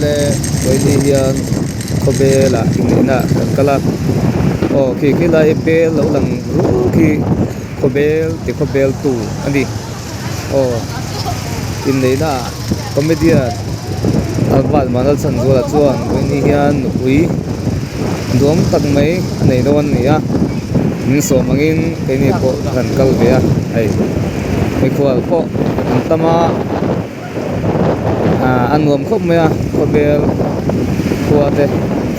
le koi ni hian khobe la in na kan kala o khi la epel lo lang ru khi khobel tu ani o in nei na comedian alwal manal san zo la chuan koi ni hian ui dom tak mai nei don ni a min so mangin ke ni po kan kal be a ai mai khwal po tama anuam khop me a khobel khuate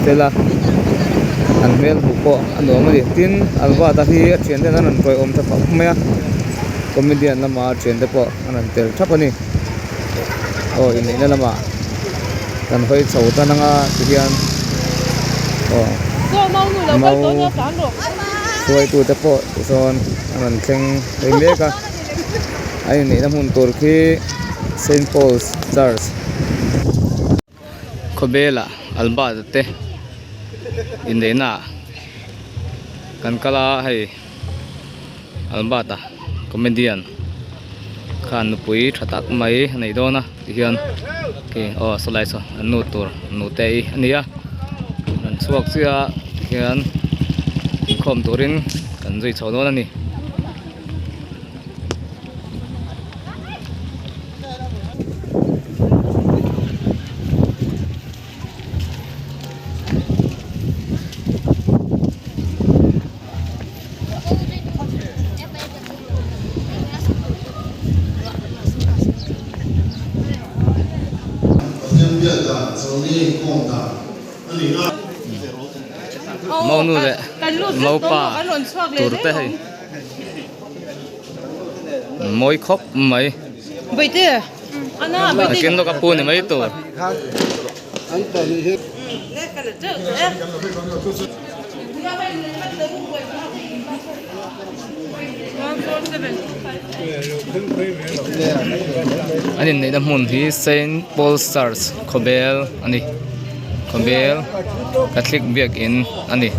tela an mel bu po anuam ri tin alwa ta hi thian den an koi om tha phap me a comedian lama thian de po an tel thap ani o in nei na lama kan hoi chho ta nanga hian o mau xuôi tu te po son an thleng ei mek a ai nei na mun tur khi Saint Paul's Church khobela alba te in nei na kan kala hai alba ta comedian khan pui thatak mai nei dona hian ke o solai so nu tur nu te ania an chuak chia hian khom turin kan zui chho don ani mau nu le mau pa tur te hai moi khop mai bây giờ anh bây giờ ken do kapu ni mai tur ani nei na mun hi Saint Paul's Church khobel ani khobel Catholic biak in ani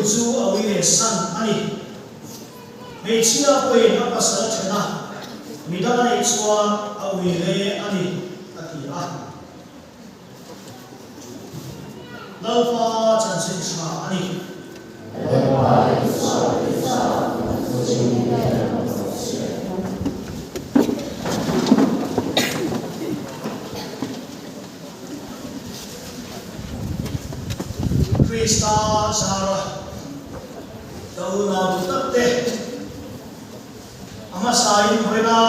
Chu awi san ani me chia poi na pasal chena midana nei chua awi le ani ati a lalfa chan sin cha ani Krista Sara đâu nào tất tệ ama sai hồi na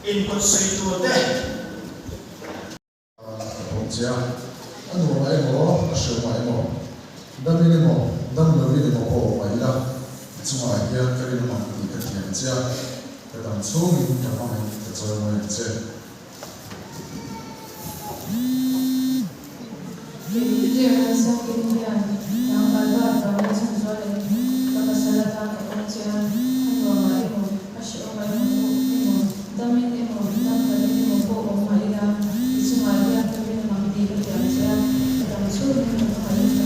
in con suy tu tệ ông cha anh hồ mai hồ sửa mai hồ đâm đi hồ đâm đầu đi hồ hồ mai là chúng ta hiện cái này mà đi cái chuyện gì cái đằng sau mình cái mà mình cái chỗ này chơi Dia sang kemudian yang baru dalam sesuatu pada selatan kerja dua itu asyik orang itu dami itu dami itu pokok mahira semua dia tapi memang di kerja dalam suruh itu harus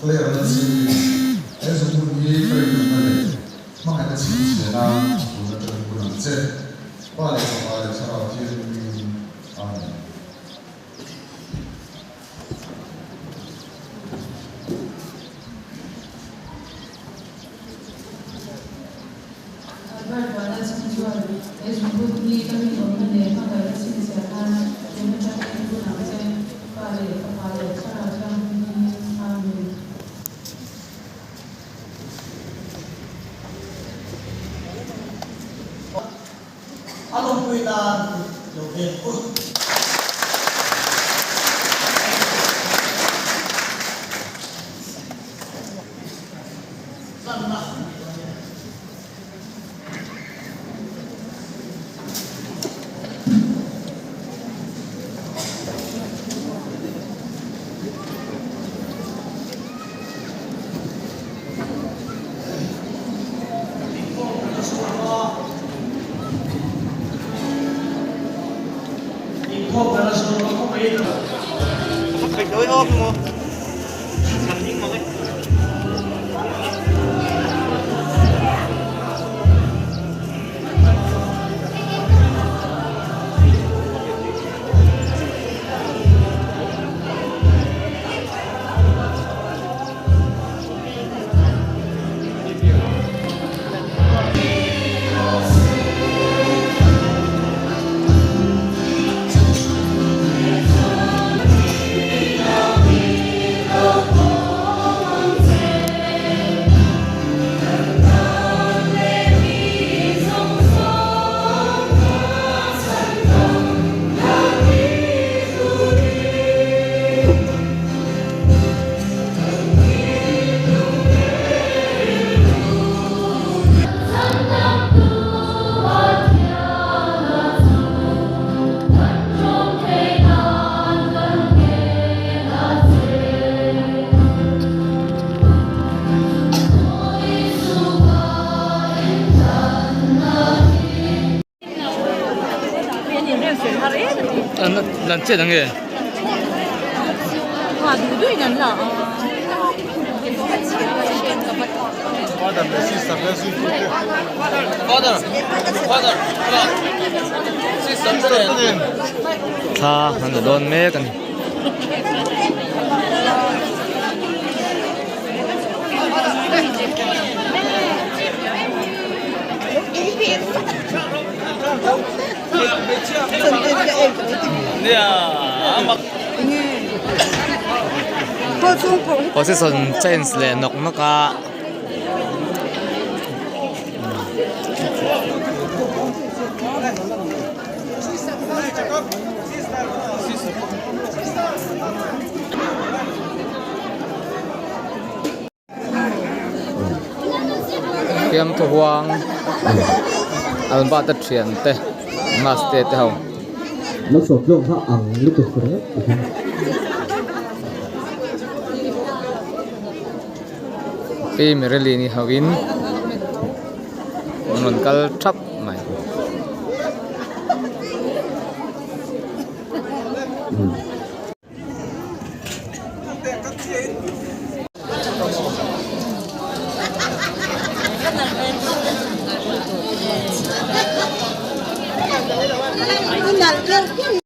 Clear na si es un ye kaya na le mga na si sila una ta ko na se pare sa ti ni amen Bagaimana sesuatu es untuk ni kami orang ni maka sini siapa yang mencari itu nama saya pare cara amin. Along with that, Phải đối ôm không? Làm những món ấy. 난这等于 와, 누구 있나? 다 한다 넌 매간 Bose son chance le nok naka Kiam to huang Alun ba ta thian te mas te te hau nó sụp luôn họ ẩn lúc cực đấy Pi mereli ni hawin non kal thap mai Ang